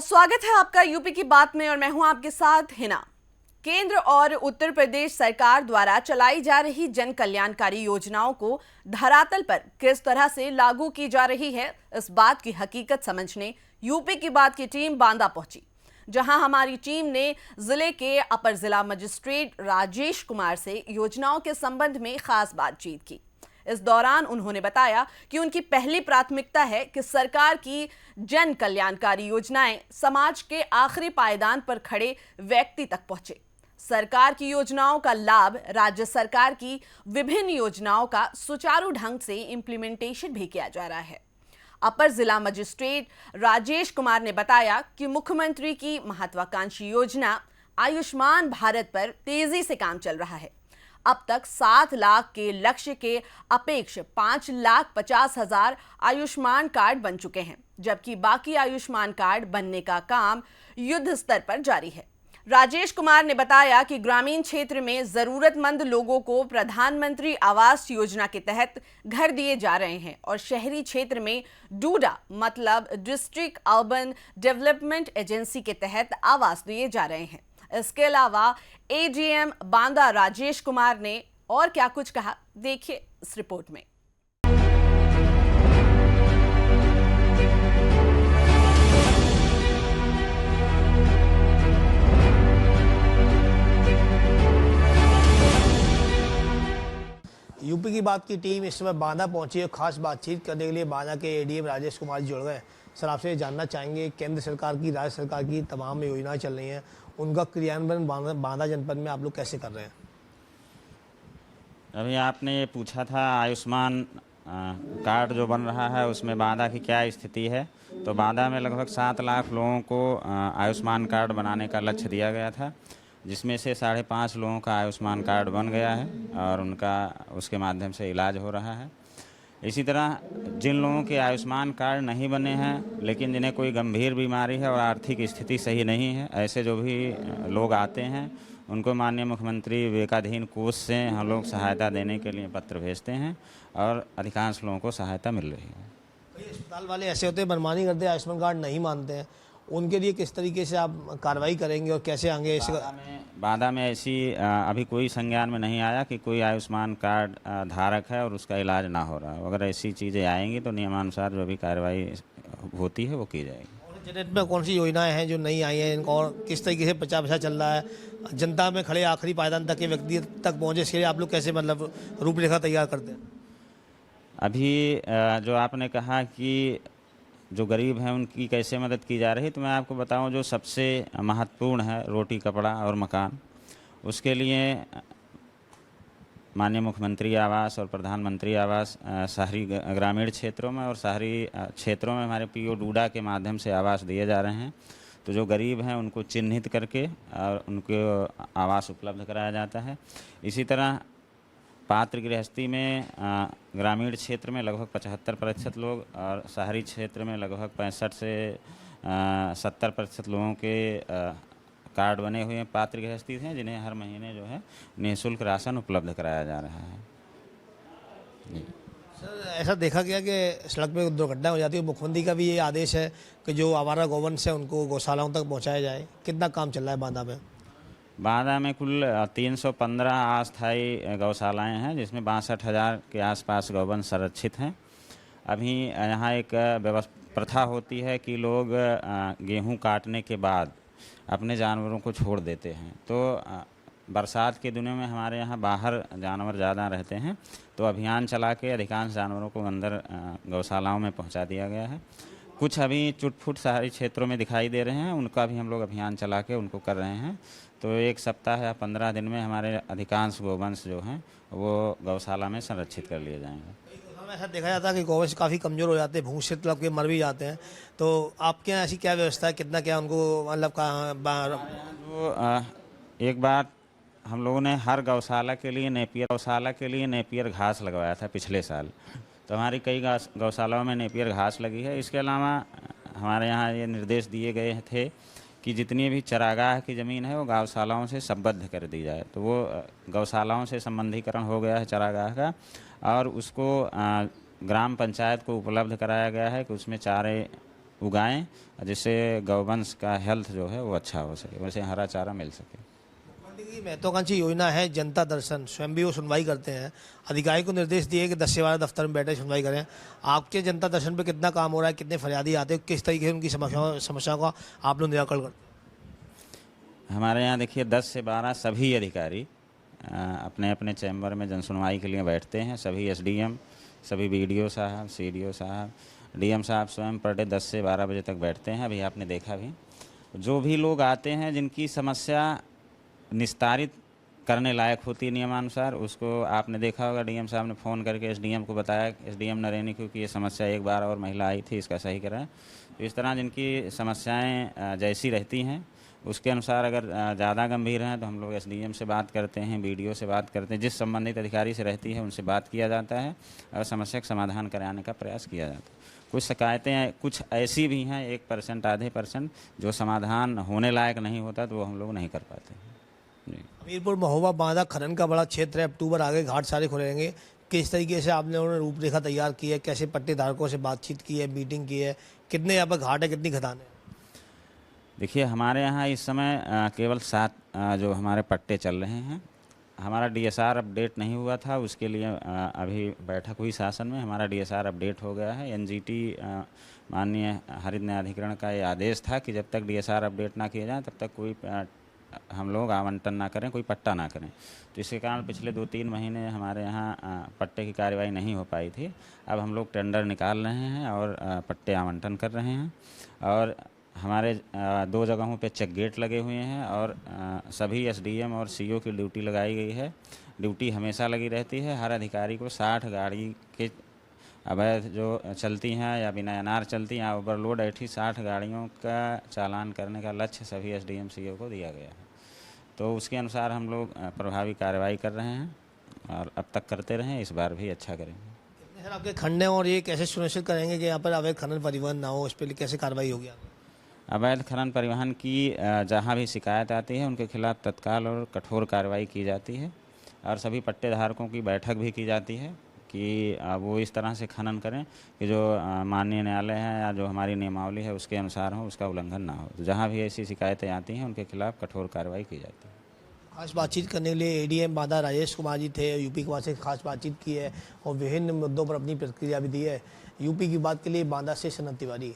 स्वागत है आपका यूपी की बात में और मैं हूं आपके साथ हिना। केंद्र और उत्तर प्रदेश सरकार द्वारा चलाई जा रही जन कल्याणकारी योजनाओं को धरातल पर किस तरह से लागू की जा रही है, इस बात की हकीकत समझने यूपी की बात की टीम बांदा पहुंची, जहां हमारी टीम ने जिले के अपर जिला मजिस्ट्रेट राजेश कुमार से योजनाओं के संबंध में खास बातचीत की। इस दौरान उन्होंने बताया कि उनकी पहली प्राथमिकता है कि सरकार की जन कल्याणकारी योजनाएं समाज के आखिरी पायदान पर खड़े व्यक्ति तक पहुंचे। सरकार की योजनाओं का लाभ राज्य सरकार की विभिन्न योजनाओं का सुचारू ढंग से इंप्लीमेंटेशन भी किया जा रहा है। अपर जिला मजिस्ट्रेट राजेश कुमार ने बताया कि मुख्यमंत्री की महत्वाकांक्षी योजना आयुष्मान भारत पर तेजी से काम चल रहा है। अब तक 7 लाख के लक्ष्य के अपेक्ष 5,50,000 आयुष्मान कार्ड बन चुके हैं, जबकि बाकी आयुष्मान कार्ड बनने का काम युद्ध स्तर पर जारी है। राजेश कुमार ने बताया कि ग्रामीण क्षेत्र में जरूरतमंद लोगों को प्रधानमंत्री आवास योजना के तहत घर दिए जा रहे हैं और शहरी क्षेत्र में डूडा मतलब डिस्ट्रिक्ट अर्बन डेवलपमेंट एजेंसी के तहत आवास दिए जा रहे हैं। इसके अलावा एडीएम बांदा राजेश कुमार ने और क्या कुछ कहा, देखिए इस रिपोर्ट में। यूपी की बात की टीम इस समय बांदा पहुंची है खास बातचीत करने के लिए। बांदा के एडीएम राजेश कुमार जुड़ गए। सर, आपसे जानना चाहेंगे, केंद्र सरकार की, राज्य सरकार की तमाम योजनाएं चल रही हैं, उनका क्रियान्वयन बांदा जनपद में आप लोग कैसे कर रहे हैं? अभी आपने ये पूछा था आयुष्मान कार्ड जो बन रहा है उसमें बांदा की क्या स्थिति है। तो बांदा में लगभग 7 लाख लोगों को आयुष्मान कार्ड बनाने का लक्ष्य दिया गया था, जिसमें से 5.5 लोगों का आयुष्मान कार्ड बन गया है और उनका उसके माध्यम से इलाज हो रहा है। इसी तरह जिन लोगों के आयुष्मान कार्ड नहीं बने हैं लेकिन जिन्हें कोई गंभीर बीमारी है और आर्थिक स्थिति सही नहीं है, ऐसे जो भी लोग आते हैं उनको माननीय मुख्यमंत्री विवेकाधीन कोष से हम लोग सहायता देने के लिए पत्र भेजते हैं और अधिकांश लोगों को सहायता मिल रही है। कई अस्पताल वाले ऐसे होते हैं मनमानी करते हैं, आयुष्मान कार्ड नहीं मानते हैं, उनके लिए किस तरीके से आप कार्रवाई करेंगे और कैसे आएंगे? बांदा में ऐसी अभी कोई संज्ञान में नहीं आया कि कोई आयुष्मान कार्ड धारक है और उसका इलाज ना हो रहा है। अगर ऐसी चीज़ें आएंगी तो नियमानुसार जो भी कार्रवाई होती है वो की जाएगी। बजट में कौन सी योजनाएं हैं जो नहीं आई हैं, इनको और किस तरीके से प्रचार चल रहा है, जनता में खड़े आखिरी पायदान तक के व्यक्ति तक पहुँचे, इसके लिए आप लोग कैसे मतलब रूपरेखा तैयार करते हैं? अभी जो आपने कहा कि जो गरीब हैं उनकी कैसे मदद की जा रही है, तो मैं आपको बताऊं जो सबसे महत्वपूर्ण है रोटी, कपड़ा और मकान, उसके लिए माननीय मुख्यमंत्री आवास और प्रधानमंत्री आवास शहरी ग्रामीण क्षेत्रों में और शहरी क्षेत्रों में हमारे पीओ डूडा के माध्यम से आवास दिए जा रहे हैं। तो जो गरीब हैं उनको चिन्हित करके और उनको आवास उपलब्ध कराया जाता है। इसी तरह पात्र गृहस्थी में ग्रामीण क्षेत्र में लगभग 75% लोग और शहरी क्षेत्र में लगभग 65 से 70% लोगों के कार्ड बने हुए हैं, पात्र गृहस्थी हैं, जिन्हें हर महीने जो है निःशुल्क राशन उपलब्ध कराया जा रहा है। सर, ऐसा देखा गया कि सड़क पे दुर्घटना हो जाती है, मुख्यमंत्री का भी ये आदेश है कि जो आवारा गौवंश है उनको गौशालाओं तक पहुँचाया जाए। कितना काम चल रहा है बांदा में? बांदा में कुल 315 अस्थायी गौशालाएं हैं, जिसमें 62,000 के आसपास गौवंश संरक्षित हैं। अभी यहाँ एक प्रथा होती है कि लोग गेहूं काटने के बाद अपने जानवरों को छोड़ देते हैं। तो बरसात के दिनों में हमारे यहाँ बाहर जानवर ज़्यादा रहते हैं, तो अभियान चला के अधिकांश जानवरों को अंदर गौशालाओं में पहुँचा दिया गया है। कुछ अभी चुटफुट शहरी क्षेत्रों में दिखाई दे रहे हैं, उनका भी हम लोग अभियान चला के उनको कर रहे हैं। तो 1 सप्ताह या 15 दिन में हमारे अधिकांश गौवंश जो हैं वो गौशाला में संरक्षित कर लिए जाएंगे। ऐसा देखा जाता है कि गौवंश काफ़ी कमज़ोर हो जाते हैं, भूख से तड़प के मर भी जाते हैं, तो आपके यहाँ ऐसी क्या व्यवस्था है, कितना क्या उनको मतलब एक बार हम लोगों ने हर गौशाला के लिए नेपियर घास लगवाया था पिछले साल। तो हमारी कई गौशालाओं में नेपियर घास लगी है। इसके अलावा हमारे यहाँ ये निर्देश दिए गए थे कि जितनी भी चरागाह की ज़मीन है वो गौशालाओं से संबद्ध कर दी जाए। तो वो गौशालाओं से संबंधीकरण हो गया है चरागाह का, और उसको ग्राम पंचायत को उपलब्ध कराया गया है कि उसमें चारे उगाएं, जिससे गौवंश का हेल्थ जो है वो अच्छा हो सके, वैसे हरा चारा मिल सके। मुख्यमंत्री की महत्वाकांक्षी योजना है जनता दर्शन, स्वयं भी वो सुनवाई करते हैं। अधिकारी को निर्देश दिए कि 10 से 12 दफ्तर में बैठे सुनवाई करें। आपके जनता दर्शन पे कितना काम हो रहा है, कितने फरियादी आते हैं, किस तरीके से उनकी समस्याओं का आप लोग निराकरण करते हैं? हमारे यहाँ देखिए 10 से 12 सभी अधिकारी अपने अपने चैम्बर में जनसुनवाई के लिए बैठते हैं। सभी एसडीएम, सभी बीडीओ साहब, सीडीओ साहब, डीएम साहब स्वयं पर डे 10 से 12 बजे तक बैठते हैं। अभी आपने देखा भी, जो भी लोग आते हैं जिनकी समस्या निस्तारित करने लायक होती है नियमानुसार, उसको आपने देखा होगा डीएम साहब ने फ़ोन करके एसडीएम को बताया, एसडीएम नरेनी को, कि ये समस्या एक बार और महिला आई थी, इसका सही कराएं। तो इस तरह जिनकी समस्याएं जैसी रहती हैं उसके अनुसार अगर ज़्यादा गंभीर हैं तो हम लोग एसडीएम से बात करते हैं, बीडीओ से बात करते हैं, जिस संबंधित अधिकारी से रहती है उनसे बात किया जाता है और समस्या का समाधान कराने का प्रयास किया जाता है। कुछ शिकायतें कुछ ऐसी भी हैं 1% आधे % जो समाधान होने लायक नहीं होता, तो वो हम लोग नहीं कर पाते हैं जी। हमीरपुर महोबा बांधा खनन का बड़ा क्षेत्र है, अक्टूबर आगे घाट सारे खुलेंगे। किस तरीके से आपने उन्होंने रूपरेखा तैयार की है, कैसे पट्टेधारकों से बातचीत की है, मीटिंग की है, कितने यहाँ पर घाट है, कितनी खदान है? देखिए हमारे यहाँ इस समय केवल 7 जो हमारे पट्टे चल रहे हैं। हमारा डीएसआर अपडेट नहीं हुआ था, उसके लिए अभी बैठक हुई शासन में, हमारा डीएसआर अपडेट हो गया है। एनजीटी माननीय हरित न्यायाधिकरण का ये आदेश था कि जब तक डीएसआर अपडेट ना किया जाए तब तक कोई हम लोग आवंटन ना करें, कोई पट्टा ना करें। तो इसके कारण पिछले 2-3 महीने हमारे यहाँ पट्टे की कार्रवाई नहीं हो पाई थी। अब हम लोग टेंडर निकाल रहे हैं और पट्टे आवंटन कर रहे हैं। और हमारे 2 जगहों पे चेक गेट लगे हुए हैं और सभी एसडीएम और सीओ की ड्यूटी लगाई गई है। ड्यूटी हमेशा लगी रहती है। हर अधिकारी को 60 गाड़ी के अवैध जो चलती हैं या बिना एनआर चलती हैं, ओवरलोड 60 गाड़ियों का चालान करने का लक्ष्य सभी एसडीएम सीओ को दिया गया है। तो उसके अनुसार हम लोग प्रभावी कार्रवाई कर रहे हैं और अब तक करते रहें, इस बार भी अच्छा करेंगे। सर आपके खंड हैं और ये कैसे सुनिश्चित करेंगे कि यहाँ पर अवैध खनन परिवहन ना हो, इस पर कैसे कार्रवाई होगी? अवैध खनन परिवहन की जहाँ भी शिकायत आती है उनके खिलाफ तत्काल और कठोर कार्रवाई की जाती है और सभी पट्टेधारकों की बैठक भी की जाती है कि वो इस तरह से खनन करें कि जो माननीय न्यायालय है या जो हमारी नियमावली है उसके अनुसार हो, उसका उल्लंघन ना हो। तो जहाँ भी ऐसी शिकायतें आती हैं उनके खिलाफ कठोर कार्रवाई की जाती है। खास बातचीत करने के लिए एडीएम बांदा राजेश कुमार जी थे, यूपी के से खास बातचीत की है और विभिन्न मुद्दों पर अपनी प्रतिक्रिया भी दी है। यूपी की बात के लिए बांदा से सनत तिवारी।